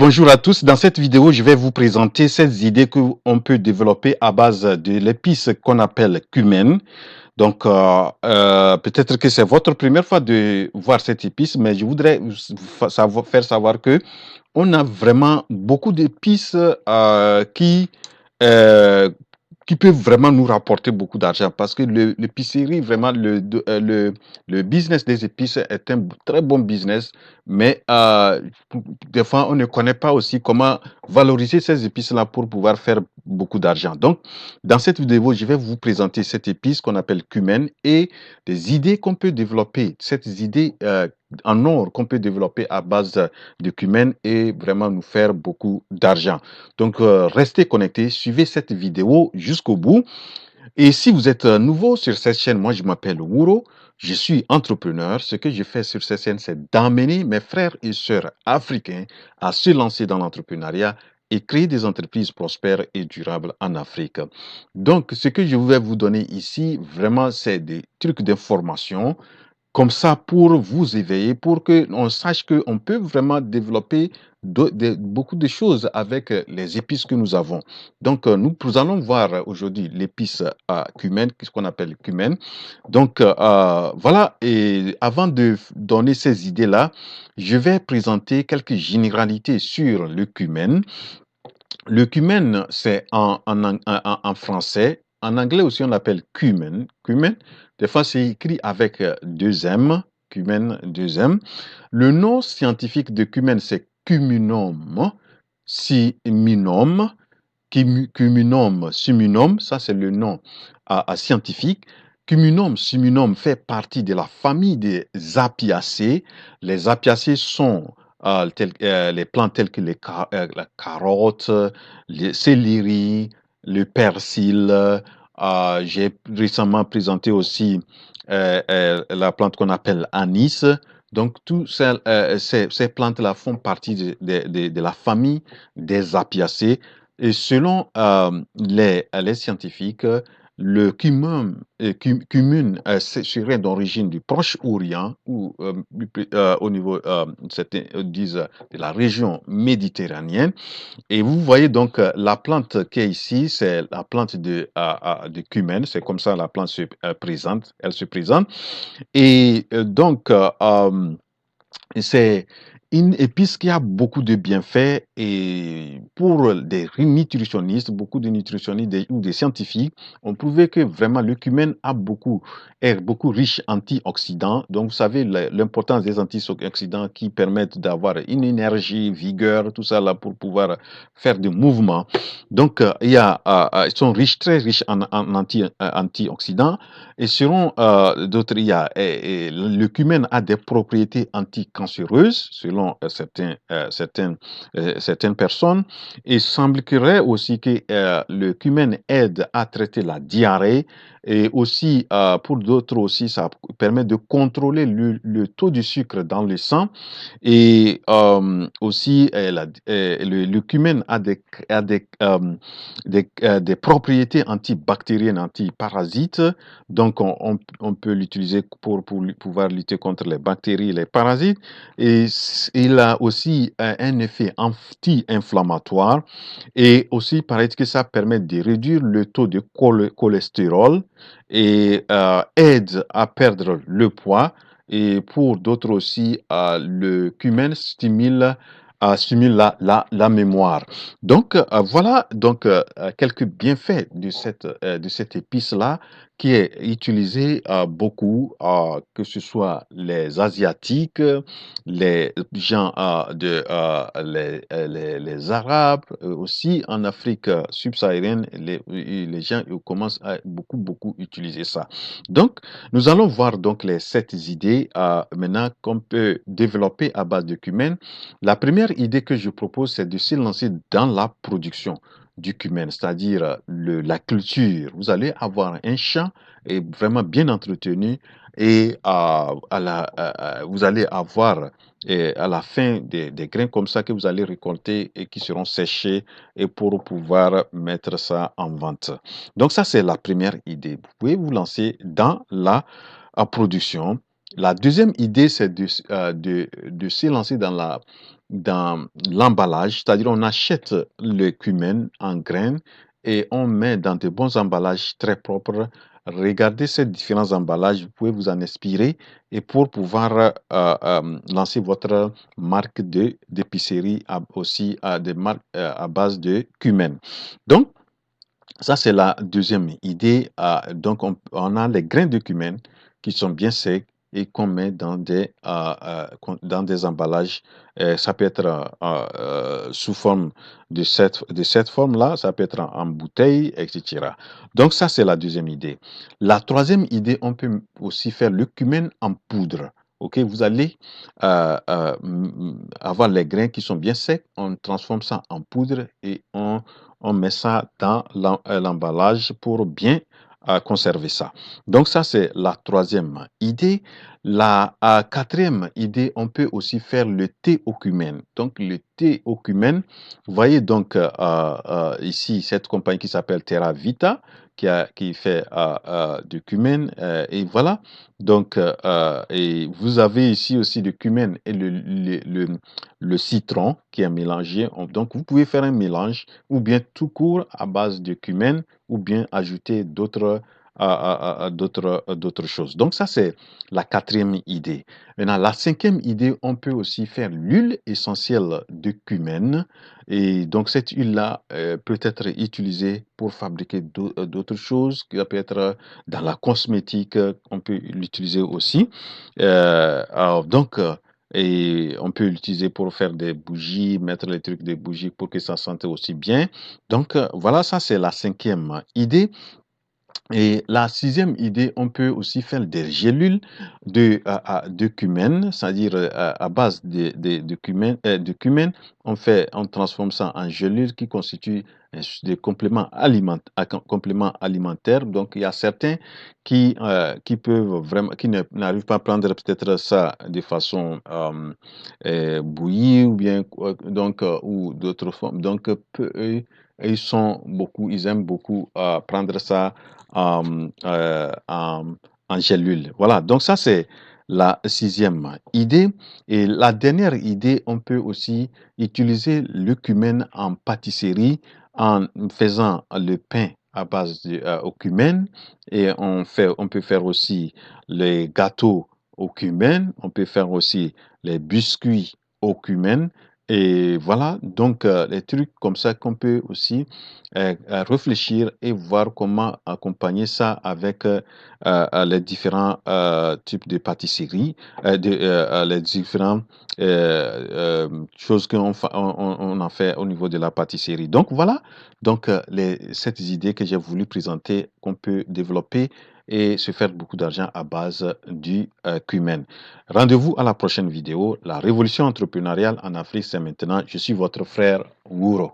Bonjour à tous. Dans cette vidéo, je vais vous présenter 16 idées qu'on peut développer à base de l'épice qu'on appelle cumin. Donc, peut-être que c'est votre première fois de voir cette épice, mais je voudrais faire savoir que on a vraiment beaucoup d'épices euh, qui peuvent vraiment nous rapporter beaucoup d'argent parce que l'épicerie, vraiment, le business des épices est un très bon business, mais des fois, on ne connaît pas aussi comment valoriser ces épices-là pour pouvoir faire beaucoup d'argent. Donc, dans cette vidéo, je vais vous présenter cette épice qu'on appelle cumin et des idées qu'on peut développer, cette idée en or qu'on peut développer à base de cumin et vraiment nous faire beaucoup d'argent. Donc, restez connectés, suivez cette vidéo jusqu'au bout. Et si vous êtes nouveau sur cette chaîne, moi je m'appelle Wuro, je suis entrepreneur. Ce que je fais sur cette chaîne, c'est d'amener mes frères et sœurs africains à se lancer dans l'entrepreneuriat et créer des entreprises prospères et durables en Afrique. Donc, ce que je vais vous donner ici, vraiment, c'est des trucs d'information comme ça pour vous éveiller, pour que on sache qu'on peut vraiment développer beaucoup de choses avec les épices que nous avons. Donc, nous allons voir aujourd'hui l'épice cumin, ce qu'on appelle cumin. Donc, voilà, et avant de donner ces idées-là, je vais présenter quelques généralités sur le cumin. Le cumin, c'est en français. En anglais aussi, on l'appelle cumin. Cumin, des fois, c'est écrit avec deux M. Cumin, deux M. Le nom scientifique de cumin, c'est Cuminum siminum. Cuminum siminum, ça c'est le nom scientifique. Cuminum siminum fait partie de la famille des apiacées. Les apiacées sont les plantes telles que la carotte, le céleri, le persil. J'ai récemment présenté aussi la plante qu'on appelle anis. Donc, toutes ces plantes-là font partie de la famille des apiacées. Et selon les scientifiques, le cumin serait d'origine du Proche-Orient ou au niveau, certains disent, de la région méditerranéenne. Et vous voyez donc la plante qui est ici, c'est la plante de cumin. C'est comme ça la plante se présente. Elle se présente. Et donc, c'est une épice qui a beaucoup de bienfaits et pour des nutritionnistes, beaucoup de nutritionnistes ou des scientifiques ont prouvé que vraiment le cumin est beaucoup riche en antioxydants. Donc, vous savez, l'importance des antioxydants qui permettent d'avoir une énergie, vigueur, tout ça là pour pouvoir faire des mouvements. Donc, ils sont riches, très riches en antioxydants. Et selon d'autres, le cumin a des propriétés anticancéreuses, selon certaines personnes. Il semblerait aussi que le cumin aide à traiter la diarrhée et aussi, pour d'autres aussi, ça permet de contrôler le taux de sucre dans le sang. Et aussi, le cumin a des propriétés antibactériennes, antiparasites. Donc, on peut l'utiliser pour pouvoir lutter contre les bactéries et les parasites. Et il a aussi un effet anti-inflammatoire. Et aussi, il paraît que ça permet de réduire le taux de cholestérol et aide à perdre le poids. Et pour d'autres aussi, le cumin stimule la mémoire. Donc, voilà donc quelques bienfaits de cette épice-là qui est utilisée beaucoup, que ce soit les Asiatiques, les gens les Arabes, aussi en Afrique subsaharienne, les gens commencent à beaucoup utiliser ça. Donc, nous allons voir donc les 7 idées maintenant qu'on peut développer à base de cumin. La première idée que je propose, c'est de se lancer dans la production du cumin, c'est-à-dire la culture. Vous allez avoir un champ et vraiment bien entretenu et vous allez avoir à la fin des grains comme ça que vous allez récolter et qui seront séchés et pour pouvoir mettre ça en vente. Donc ça, c'est la première idée. Vous pouvez vous lancer dans la production La deuxième idée, c'est de se lancer dans l'emballage, c'est-à-dire on achète le cumin en graines et on met dans de bons emballages très propres. Regardez ces différents emballages, vous pouvez vous en inspirer et pour pouvoir lancer votre marque d'épicerie aussi des marques à base de cumin. Donc, ça, c'est la deuxième idée. Donc, on a les grains de cumin qui sont bien secs et qu'on met dans des emballages. Ça peut être sous forme de cette forme-là, ça peut être en bouteille, etc. Donc, ça, c'est la deuxième idée. La troisième idée, on peut aussi faire le cumin en poudre. OK, vous allez avoir les grains qui sont bien secs, on transforme ça en poudre et on met ça dans l'emballage pour bien conserver ça. Donc ça, c'est la troisième idée. La quatrième idée, on peut aussi faire le thé au cumin. Donc le thé au cumin, vous voyez donc ici cette compagnie qui s'appelle Terra Vita qui fait du cumin et voilà. Donc et vous avez ici aussi du cumin et le citron qui est mélangé. Donc vous pouvez faire un mélange ou bien tout court à base de cumin, ou bien ajouter d'autres choses. Donc ça, c'est la quatrième idée. Maintenant, la cinquième idée, on peut aussi faire l'huile essentielle de cumin. Et donc cette huile-là peut être utilisée pour fabriquer d'autres choses, qui peut être dans la cosmétique, on peut l'utiliser aussi. Alors, donc, et on peut l'utiliser pour faire des bougies, mettre les trucs des bougies pour que ça sente aussi bien. Donc, voilà, ça c'est la cinquième idée. Et la sixième idée, on peut aussi faire des gélules de cumin, c'est-à-dire à base de cumin, on transforme ça en gélules qui constituent des compléments alimentaires. Donc, il y a certains qui peuvent vraiment, n'arrivent pas à prendre peut-être ça de façon bouillie ou bien ou d'autres formes. Donc, ils aiment beaucoup prendre ça en gélule. Voilà, donc ça c'est la sixième idée. Et la dernière idée, on peut aussi utiliser le cumin en pâtisserie en faisant le pain à base au cumin et on peut faire aussi les gâteaux au cumin, on peut faire aussi les biscuits au cumin et voilà, donc les trucs comme ça qu'on peut aussi réfléchir et voir comment accompagner ça avec les différents types de pâtisseries, les différentes choses qu'on en fait au niveau de la pâtisserie. Donc voilà, donc cette idée que j'ai voulu présenter, qu'on peut développer et se faire beaucoup d'argent à base du cumin. Rendez-vous à la prochaine vidéo. La révolution entrepreneuriale en Afrique, c'est maintenant. Je suis votre frère Wouro.